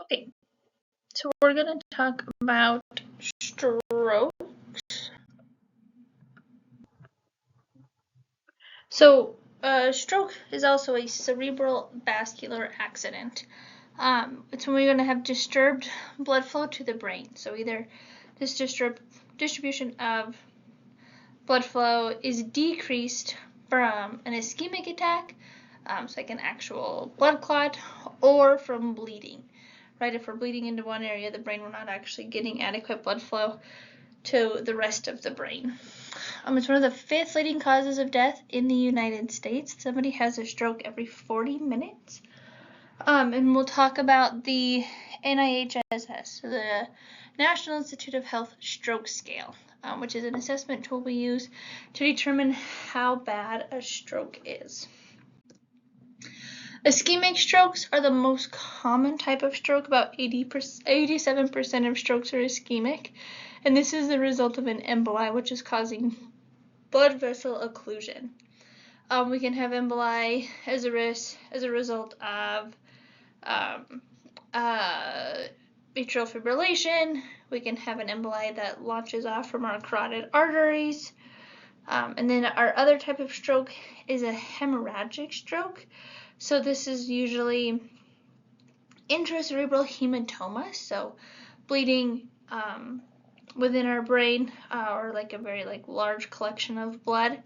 Okay, so we're going to talk about stroke. So, stroke is also a cerebral vascular accident. It's when we're going to have disturbed blood flow to the brain. So either this distribution of blood flow is decreased from an ischemic attack, so like an actual blood clot, or from bleeding. Right? If we're bleeding into one area of the brain, we're not actually getting adequate blood flow to the rest of the brain. It's one of the 5th leading causes of death in the United States. Somebody has a stroke every 40 minutes. And we'll talk about the NIHSS, so the National Institute of Health Stroke Scale, which is an assessment tool we use to determine how bad a stroke is. Ischemic strokes are the most common type of stroke. About 87% of strokes are ischemic, and this is the result of an emboli, which is causing blood vessel occlusion. We can have emboli as a result of atrial fibrillation. We can have an emboli that launches off from our carotid arteries. And then our other type of stroke is a hemorrhagic stroke. So this is usually intracerebral hematoma, so bleeding within our brain, or like a very large collection of blood,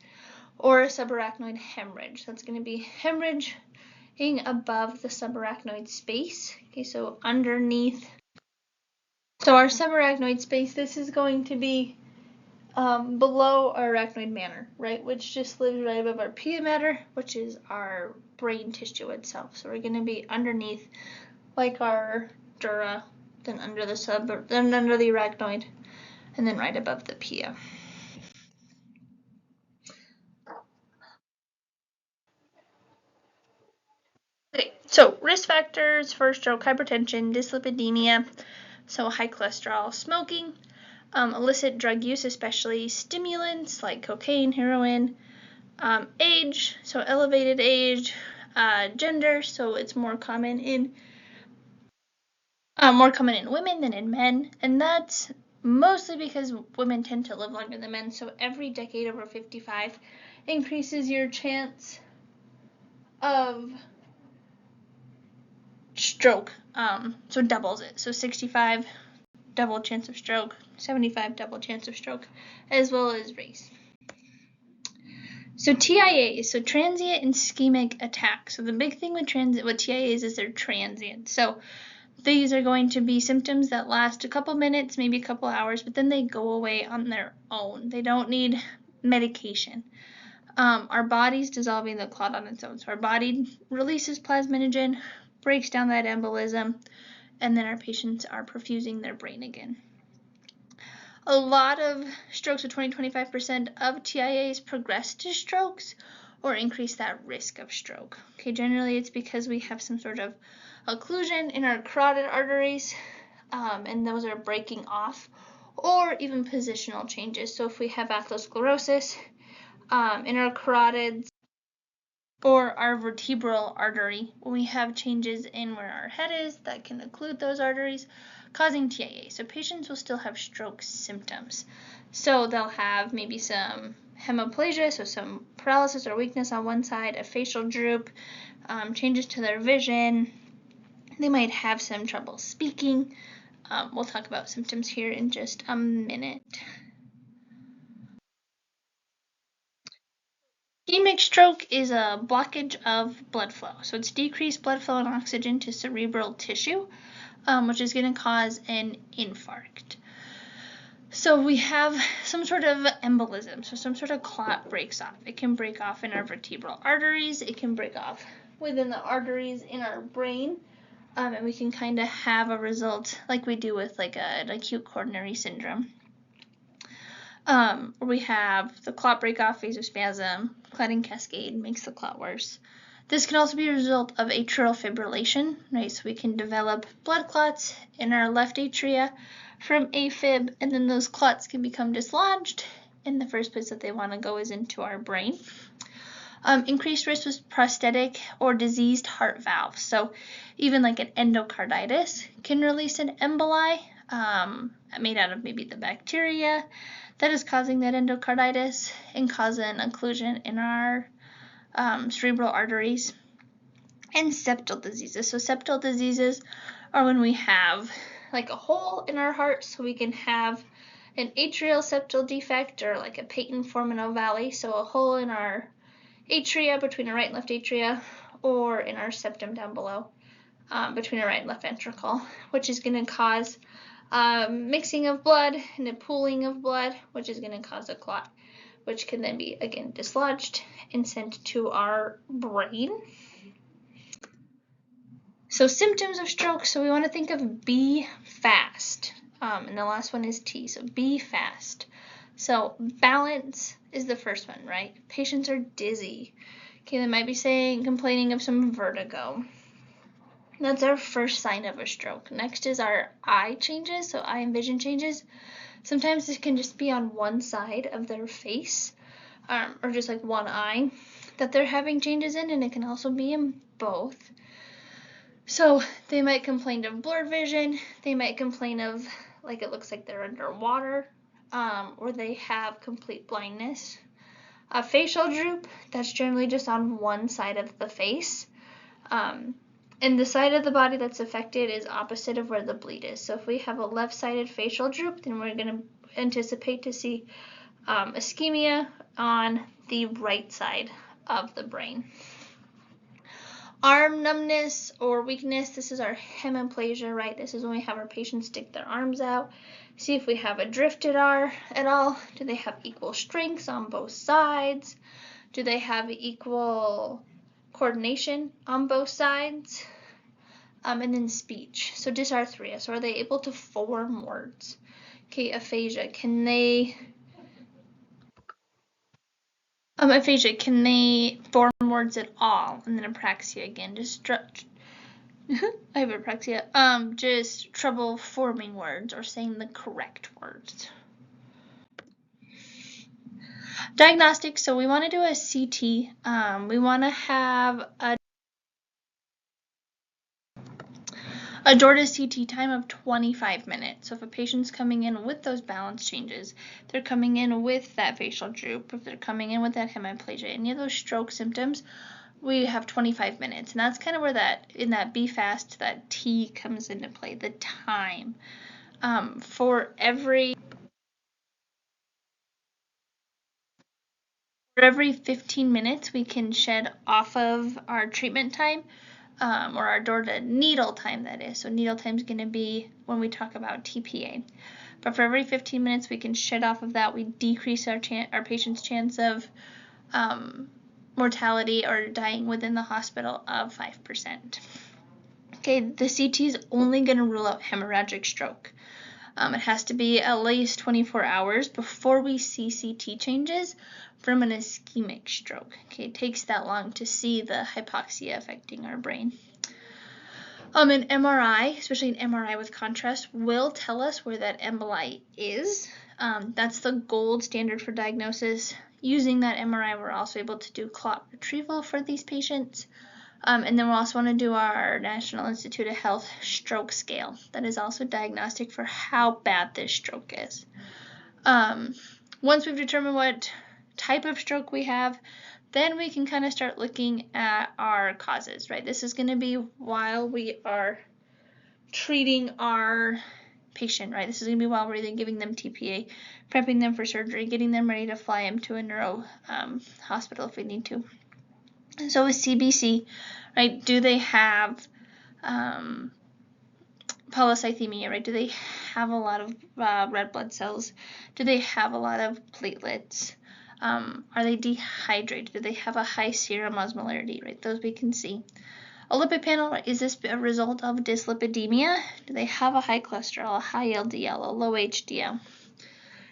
or a subarachnoid hemorrhage. That's going to be hemorrhaging above the subarachnoid space. Okay, so underneath. So our subarachnoid space, this is going to be below our arachnoid manor, right, which just lives right above our pia mater, which is our brain tissue itself. So we're going to be underneath, like our dura, then under the arachnoid, and then right above the pia. Okay, so risk factors for stroke: hypertension, dyslipidemia, so high cholesterol, smoking, illicit drug use, especially stimulants like cocaine, heroin, age, so elevated age, gender, so it's more common in women than in men, and that's mostly because women tend to live longer than men. So every decade over 55 increases your chance of stroke, so doubles it. So 65, double chance of stroke, 75, double chance of stroke, as well as race. So TIAs, so transient ischemic attacks. So the big thing with TIAs is they're transient. So these are going to be symptoms that last a couple minutes, maybe a couple hours, but then they go away on their own. They don't need medication. Our body's dissolving the clot on its own. So our body releases plasminogen, breaks down that embolism, and then our patients are perfusing their brain again. A lot of strokes, so 20-25% of TIAs progress to strokes or increase that risk of stroke. Okay, generally it's because we have some sort of occlusion in our carotid arteries, and those are breaking off, or even positional changes. So if we have atherosclerosis in our carotids or our vertebral artery, when we have changes in where our head is, that can occlude those arteries, causing TIA. So patients will still have stroke symptoms. So they'll have maybe some hemiplegia, so some paralysis or weakness on one side, a facial droop, changes to their vision. They might have some trouble speaking. We'll talk about symptoms here in just a minute. Ischemic stroke is a blockage of blood flow. So it's decreased blood flow and oxygen to cerebral tissue, which is going to cause an infarct. So we have some sort of embolism, so some sort of clot breaks off. It can break off in our vertebral arteries. It can break off within the arteries in our brain. And we can kind of have a result like we do with like an acute coronary syndrome. We have the clot break off, vasospasm, clotting cascade makes the clot worse. This can also be a result of atrial fibrillation, right? So we can develop blood clots in our left atria from AFib, and then those clots can become dislodged, and the first place that they want to go is into our brain. Increased risk was prosthetic or diseased heart valves. So even like an endocarditis can release an emboli made out of maybe the bacteria that is causing that endocarditis and cause an occlusion in our cerebral arteries. And septal diseases. So septal diseases are when we have like a hole in our heart, so we can have an atrial septal defect or like a patent foraminal so a hole in our atria between our right and left atria, or in our septum down below between our right and left ventricle, which is going to cause mixing of blood and a pooling of blood, which is going to cause a clot, which can then be again dislodged and sent to our brain. So symptoms of stroke, so we want to think of B fast, and the last one is T, so B fast. So balance is the first one, right? Patients are dizzy. Okay, they might be complaining of some vertigo. That's our first sign of a stroke. Next is our eye changes, so eye and vision changes. Sometimes this can just be on one side of their face, or just like one eye that they're having changes in, and it can also be in both. So they might complain of blurred vision, they might complain of like it looks like they're underwater, or they have complete blindness. A facial droop, that's generally just on one side of the face. And the side of the body that's affected is opposite of where the bleed is. So if we have a left-sided facial droop, then we're going to anticipate to see ischemia on the right side of the brain. Arm numbness or weakness, this is our hemiplasia, right? This is when we have our patients stick their arms out. See if we have a drift at all. Do they have equal strengths on both sides? Do they have equal coordination on both sides? And then speech, so dysarthria, so are they able to form words? Okay, aphasia, can they form words at all? And then apraxia again, just I have apraxia. Just trouble forming words or saying the correct words. Diagnostics, so we want to do a CT. We want to have a door to CT time of 25 minutes. So if a patient's coming in with those balance changes, they're coming in with that facial droop, if they're coming in with that hemiplasia, any of those stroke symptoms, we have 25 minutes. And that's kind of where in that B fast, that T comes into play, the time. For every 15 minutes, we can shed off of our treatment time, or our door to needle time, that is. So needle time is going to be when we talk about TPA. But for every 15 minutes we can shed off of that, we decrease our patient's chance of mortality or dying within the hospital of 5%. Okay, the CT is only going to rule out hemorrhagic stroke. It has to be at least 24 hours before we see CT changes from an ischemic stroke. Okay, it takes that long to see the hypoxia affecting our brain. An MRI, especially an MRI with contrast, will tell us where that emboli is. That's the gold standard for diagnosis. Using that MRI, we're also able to do clot retrieval for these patients. And then we'll also want to do our National Institute of Health stroke scale. That is also diagnostic for how bad this stroke is. Once we've determined what type of stroke we have, then we can kind of start looking at our causes, right? This is going to be while we are treating our patient, right? This is going to be while we're either giving them TPA, prepping them for surgery, getting them ready to fly them to a neuro hospital if we need to. So with CBC, right, do they have polycythemia, right? Do they have a lot of red blood cells? Do they have a lot of platelets? Are they dehydrated? Do they have a high serum osmolarity, right? Those we can see. A lipid panel, right? Is this a result of dyslipidemia? Do they have a high cholesterol, a high LDL, a low HDL?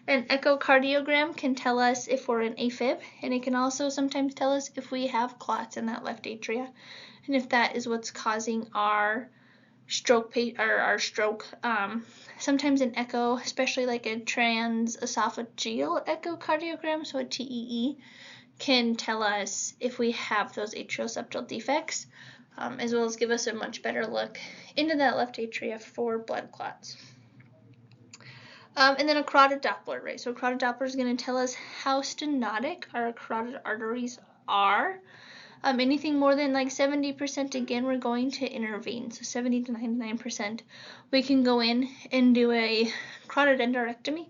An echocardiogram can tell us if we're in AFib, and it can also sometimes tell us if we have clots in that left atria, and if that is what's causing our stroke. Sometimes an echo, especially like a transesophageal echocardiogram, so a TEE, can tell us if we have those atrial defects, as well as give us a much better look into that left atria for blood clots. And then a carotid Doppler, right? So a carotid Doppler is going to tell us how stenotic our carotid arteries are. Anything more than like 70%, again, we're going to intervene. So 70 to 99%, we can go in and do a carotid endarterectomy.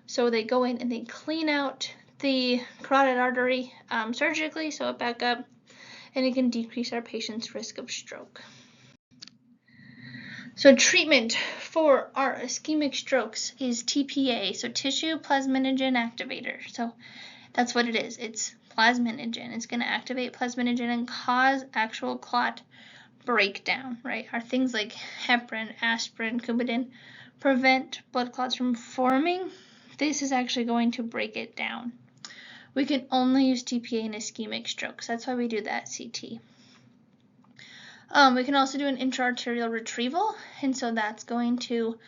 So they go in and they clean out the carotid artery surgically, sew it back up, and it can decrease our patient's risk of stroke. So treatment for our ischemic strokes is TPA, so tissue plasminogen activator. So that's what it is. It's plasminogen. It's going to activate plasminogen and cause actual clot breakdown, right? Are things like heparin, aspirin, Coumadin prevent blood clots from forming? This is actually going to break it down. We can only use TPA in ischemic strokes. That's why we do that CT. We can also do an intra-arterial retrieval, and so that's going to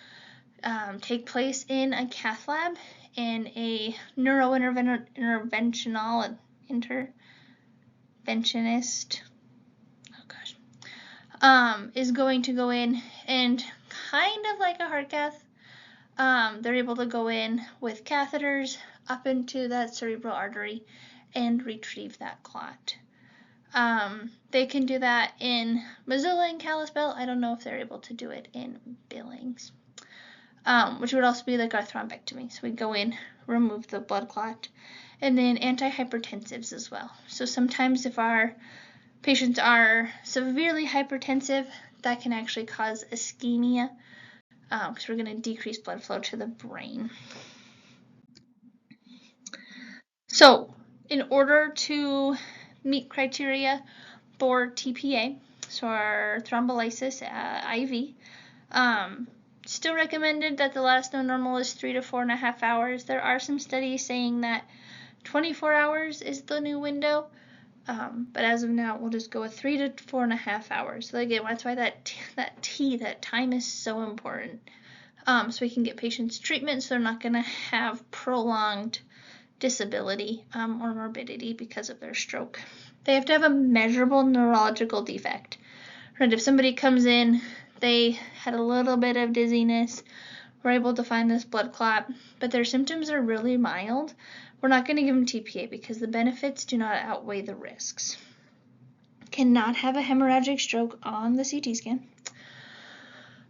take place in a cath lab, and a neurointerventionist is going to go in and kind of like a heart cath, they're able to go in with catheters up into that cerebral artery and retrieve that clot. They can do that in Missoula and Kalispell. I don't know if they're able to do it in Billings, which would also be like our thrombectomy. So we go in, remove the blood clot, and then antihypertensives as well. So sometimes if our patients are severely hypertensive, that can actually cause ischemia, because we're going to decrease blood flow to the brain. So in order to meet criteria for TPA, so our thrombolysis IV, still recommended that the last known normal is 3 to 4.5 hours. There are some studies saying that 24 hours is the new window, but as of now, we'll just go with 3 to 4.5 hours. So again, that's why that time is so important. So we can get patients treatment, so they're not going to have prolonged disability or morbidity because of their stroke. They have to have a measurable neurological defect. Right? If somebody comes in, they had a little bit of dizziness, we're able to find this blood clot, but their symptoms are really mild, we're not going to give them TPA because the benefits do not outweigh the risks. Cannot have a hemorrhagic stroke on the CT scan.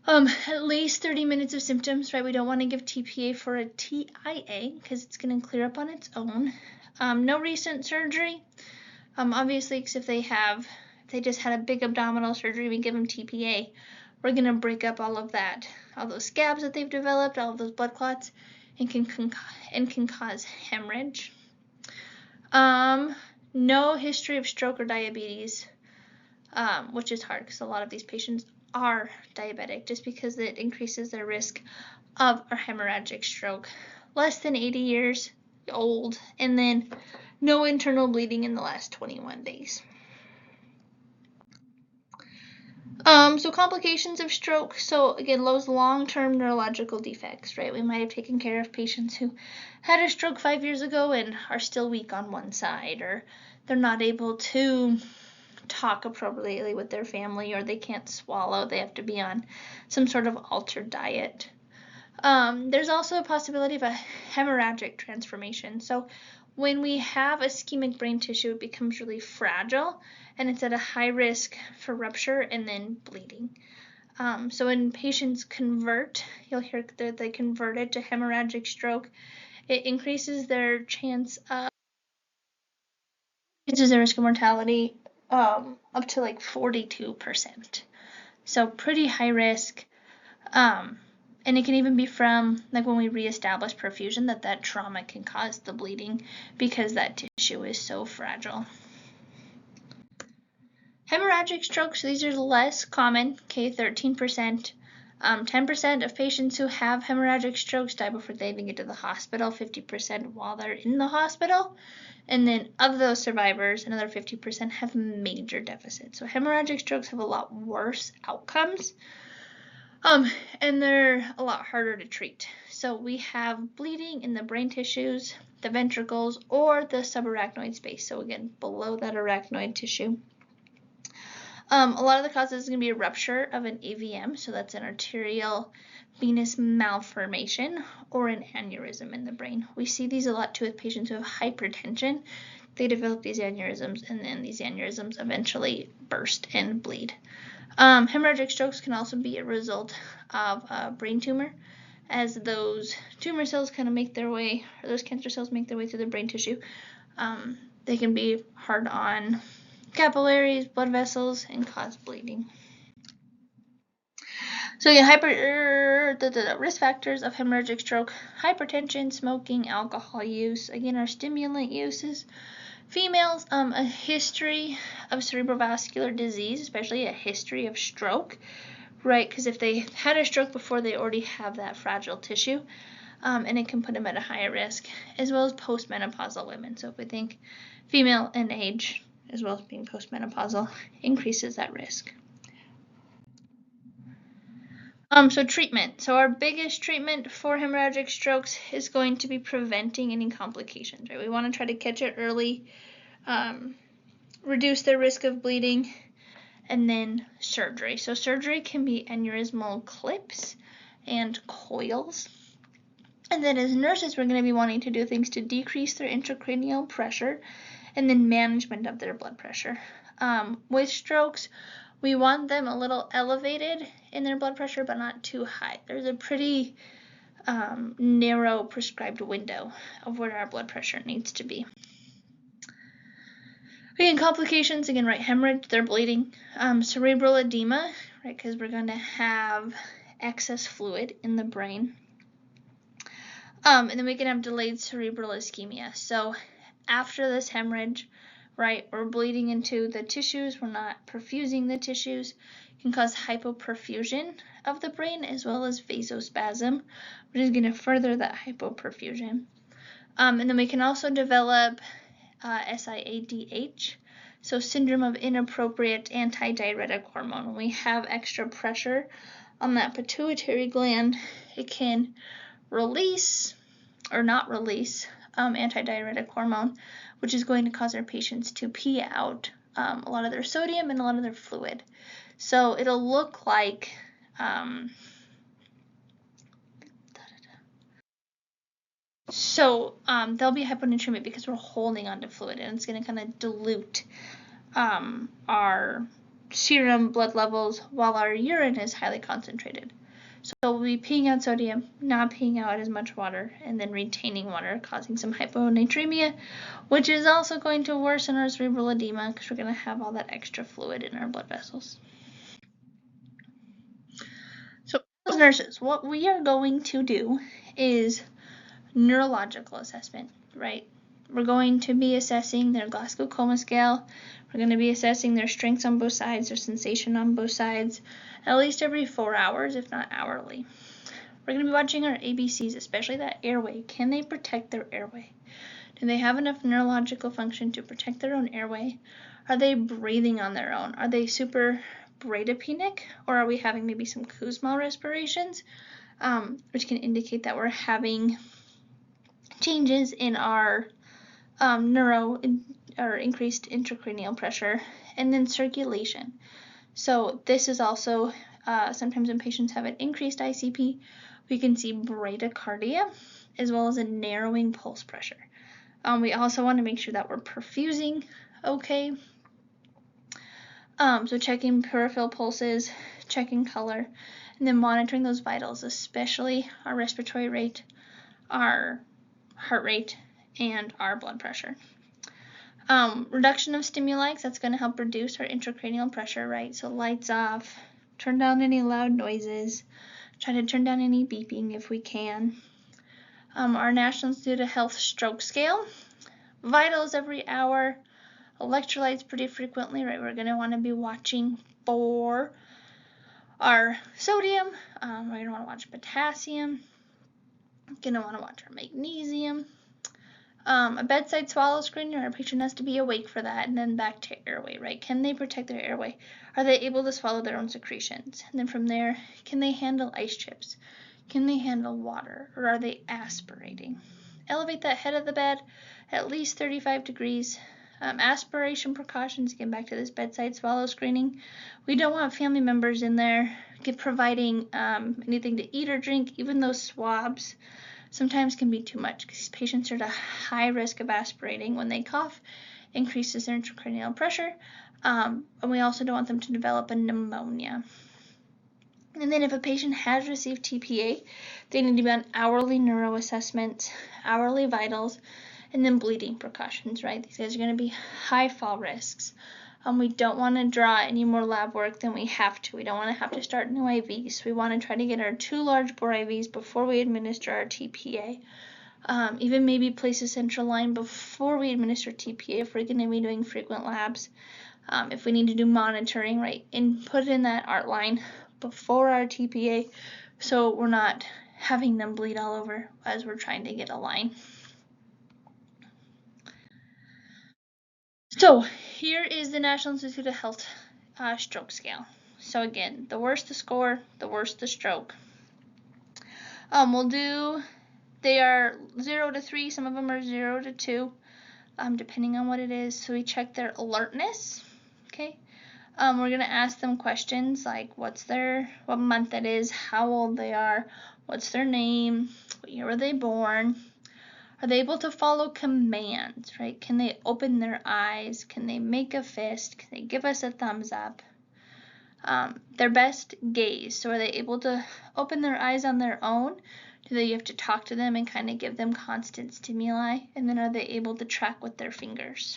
At least 30 minutes of symptoms, right? We don't want to give TPA for a TIA because it's going to clear up on its own. No recent surgery. Obviously, because if they just had a big abdominal surgery, we give them TPA, we're going to break up all of that, all those scabs that they've developed, all of those blood clots, and can cause hemorrhage. No history of stroke or diabetes, which is hard because a lot of these patients are diabetic just because it increases their risk of a hemorrhagic stroke. Less than 80 years old, and then no internal bleeding in the last 21 days. So complications of stroke. So again, those long-term neurological defects, right? We might have taken care of patients who had a stroke 5 years ago and are still weak on one side, or they're not able to talk appropriately with their family, or they can't swallow. They have to be on some sort of altered diet. There's also a possibility of a hemorrhagic transformation. So when we have ischemic brain tissue, it becomes really fragile, and it's at a high risk for rupture and then bleeding. So when patients convert, you'll hear that they converted to hemorrhagic stroke, it increases their chance of, increases their risk of mortality up to like 42%. So pretty high risk. And it can even be from, like when we reestablish perfusion, that trauma can cause the bleeding because that tissue is so fragile. Hemorrhagic strokes, these are less common, 13%. 10% of patients who have hemorrhagic strokes die before they even get to the hospital, 50% while they're in the hospital. And then of those survivors, another 50% have major deficits. So hemorrhagic strokes have a lot worse outcomes. And they're a lot harder to treat. So we have bleeding in the brain tissues, the ventricles, or the subarachnoid space. So again, below that arachnoid tissue. A lot of the causes is going to be a rupture of an AVM, so that's an arterial venous malformation, or an aneurysm in the brain. We see these a lot too with patients who have hypertension. They develop these aneurysms, and then these aneurysms eventually burst and bleed. Hemorrhagic strokes can also be a result of a brain tumor, as those tumor cells kind of make their way, or those cancer cells make their way through the brain tissue. They can be hard on capillaries, blood vessels, and cause bleeding. So the risk factors of hemorrhagic stroke: hypertension, smoking, alcohol use, again, our stimulant uses. Females, a history of cerebrovascular disease, especially a history of stroke, right? Because if they had a stroke before, they already have that fragile tissue, and it can put them at a higher risk, as well as postmenopausal women. So if we think female and age, as well as being postmenopausal, increases that risk. So treatment. So our biggest treatment for hemorrhagic strokes is going to be preventing any complications, right? We want to try to catch it early, reduce their risk of bleeding, and then surgery. So surgery can be aneurysmal clips and coils. And then as nurses, we're going to be wanting to do things to decrease their intracranial pressure, and then management of their blood pressure. With strokes, we want them a little elevated in their blood pressure, but not too high. There's a pretty narrow prescribed window of where our blood pressure needs to be. Again, complications, again, right, hemorrhage, they're bleeding. Cerebral edema, right, because we're going to have excess fluid in the brain. And then we can have delayed cerebral ischemia. So after this hemorrhage, right, we're bleeding into the tissues, we're not perfusing the tissues. It can cause hypoperfusion of the brain, as well as vasospasm, which is going to further that hypoperfusion. And then we can also develop SIADH, so syndrome of inappropriate antidiuretic hormone. When we have extra pressure on that pituitary gland, it can release or not release antidiuretic hormone, which is going to cause our patients to pee out a lot of their sodium and a lot of their fluid. So it'll look like there'll be hyponatremia because we're holding onto fluid, and it's going to kind of dilute our serum blood levels while our urine is highly concentrated. So we'll be peeing out sodium, not peeing out as much water, and then retaining water, causing some hyponatremia, which is also going to worsen our cerebral edema because we're going to have all that extra fluid in our blood vessels. So as nurses, what we are going to do is neurological assessment, right? We're going to be assessing their Glasgow Coma Scale. We're going to be assessing their strengths on both sides, their sensation on both sides, at least every 4 hours, if not hourly. We're going to be watching our ABCs, especially that airway. Can they protect their airway? Do they have enough neurological function to protect their own airway? Are they breathing on their own? Are they super bradykinic, or are we having maybe some Kussmaul respirations, which can indicate that we're having changes in our increased intracranial pressure, and then circulation. So this is also sometimes when patients have an increased ICP, we can see bradycardia as well as a narrowing pulse pressure. We also want to make sure that we're perfusing okay. So checking peripheral pulses, checking color, and then monitoring those vitals, especially our respiratory rate, our heart rate, and our blood pressure. Reduction of stimuli, that's going to help reduce our intracranial pressure, right? So lights off, turn down any loud noises, try to turn down any beeping if we can. Our National Institute of Health stroke scale, vitals every hour, electrolytes pretty frequently, right? We're going to want to be watching for our sodium, we're going to want to watch potassium, going to want to watch our magnesium. A bedside swallow screen, our patient has to be awake for that, and then back to airway, right? Can they protect their airway? Are they able to swallow their own secretions? And then from there, can they handle ice chips? Can they handle water, or are they aspirating? Elevate that head of the bed at least 35 degrees. Aspiration precautions, again back to this bedside swallow screening. We don't want family members in there providing anything to eat or drink, even though swabs sometimes can be too much because patients are at a high risk of aspirating. When they cough, increases their intracranial pressure, and we also don't want them to develop a pneumonia. And then if a patient has received TPA, they need to be on hourly neuro assessment, hourly vitals, and then bleeding precautions, right? These guys are going to be high fall risks. We don't want to draw any more lab work than we have to. We don't want to have to start new IVs. We want to try to get our 2 large bore IVs before we administer our TPA. Even maybe place a central line before we administer TPA if we're going to be doing frequent labs. If we need to do monitoring, right, and put in that ART line before our TPA so we're not having them bleed all over as we're trying to get a line. So here is the National Institute of Health stroke scale. So again, the worse the score, the worse the stroke. They are 0 to 3, some of them are 0 to 2, depending on what it is. So we check their alertness, okay? We're going to ask them questions like what month it is, how old they are, what's their name, what year were they born. Are they able to follow commands, right? Can they open their eyes? Can they make a fist? Can they give us a thumbs up? Their best gaze. So are they able to open their eyes on their own? Do they have to talk to them and kind of give them constant stimuli? And then are they able to track with their fingers?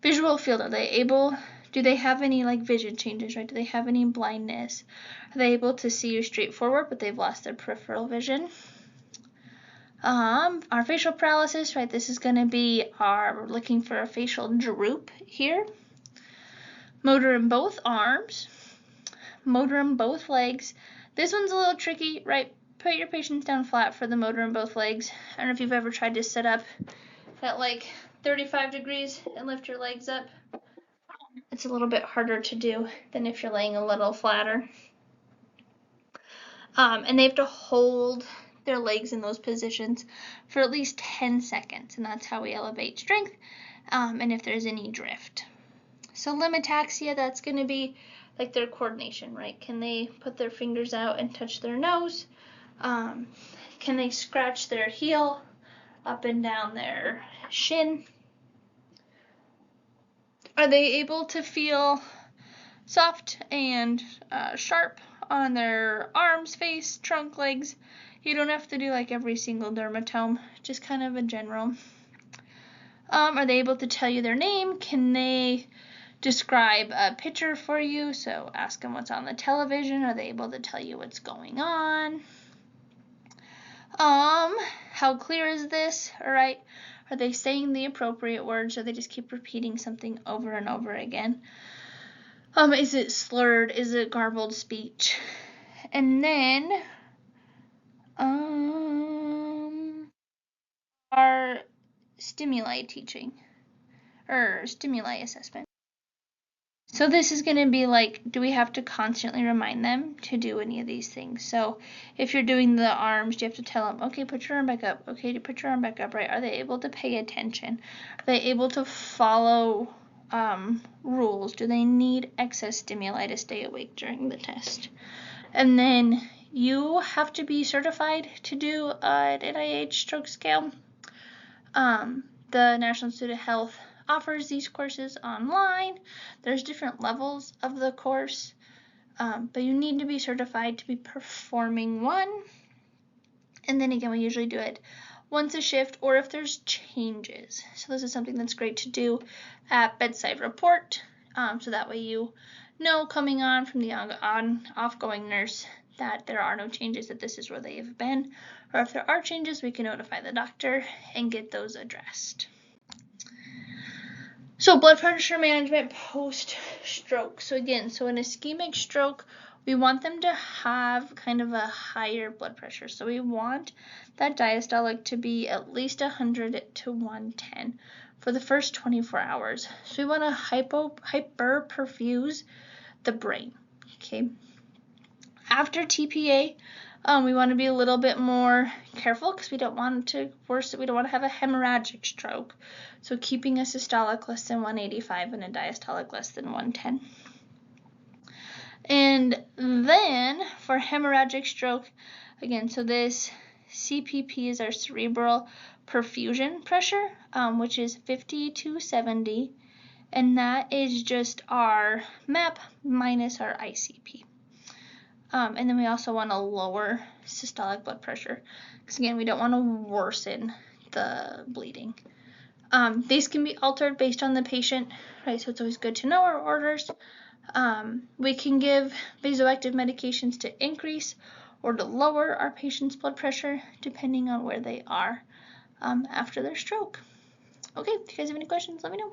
Visual field. Do they have any like vision changes, right? Do they have any blindness? Are they able to see you straight forward, but they've lost their peripheral vision? Our facial paralysis, right? This is going to be we're looking for a facial droop here. Motor in both arms. Motor in both legs. This one's a little tricky, right? Put your patients down flat for the motor in both legs. I don't know if you've ever tried to sit up at like 35 degrees and lift your legs up. It's a little bit harder to do than if you're laying a little flatter. And they have to hold their legs in those positions for at least 10 seconds, and that's how we elevate strength, and if there's any drift. So limb ataxia, that's going to be like their coordination, right? Can they put their fingers out and touch their nose? Can they scratch their heel up and down their shin? Are they able to feel soft and sharp on their arms, face, trunk, legs? You don't have to do like every single dermatome, just kind of a general. Are they able to tell you their name? Can they describe a picture for you? So ask them what's on the television. Are they able to tell you what's going on? How clear is this? All right. Are they saying the appropriate words, or they just keep repeating something over and over again? Is it slurred? Is it garbled speech? And then our stimuli teaching or stimuli assessment. So this is going to be like, do we have to constantly remind them to do any of these things? So if you're doing the arms, do you have to tell them, okay, put your arm back up. Okay, put your arm back up, right? Are they able to pay attention? Are they able to follow rules? Do they need excess stimuli to stay awake during the test? And then you have to be certified to do an NIH stroke scale. The National Institute of Health offers these courses online. There's different levels of the course, but you need to be certified to be performing one. And then again, we usually do it once a shift, or if there's changes. So this is something that's great to do at bedside report, so that way you know coming on from the off-going nurse that there are no changes, that this is where they have been, or if there are changes, we can notify the doctor and get those addressed. So blood pressure management post-stroke. So again, so an ischemic stroke, we want them to have kind of a higher blood pressure. So we want that diastolic to be at least 100 to 110 for the first 24 hours. So we want to hyperperfuse the brain, okay? After TPA, we want to be a little bit more careful because we don't want to worsen. We don't want to have a hemorrhagic stroke. So keeping a systolic less than 185 and a diastolic less than 110. And then for hemorrhagic stroke, again, so this CPP is our cerebral perfusion pressure, which is 50 to 70, and that is just our MAP minus our ICP. And then we also want to lower systolic blood pressure because, again, we don't want to worsen the bleeding. These can be altered based on the patient, right? So it's always good to know our orders. We can give vasoactive medications to increase or to lower our patient's blood pressure depending on where they are after their stroke. Okay, if you guys have any questions, let me know.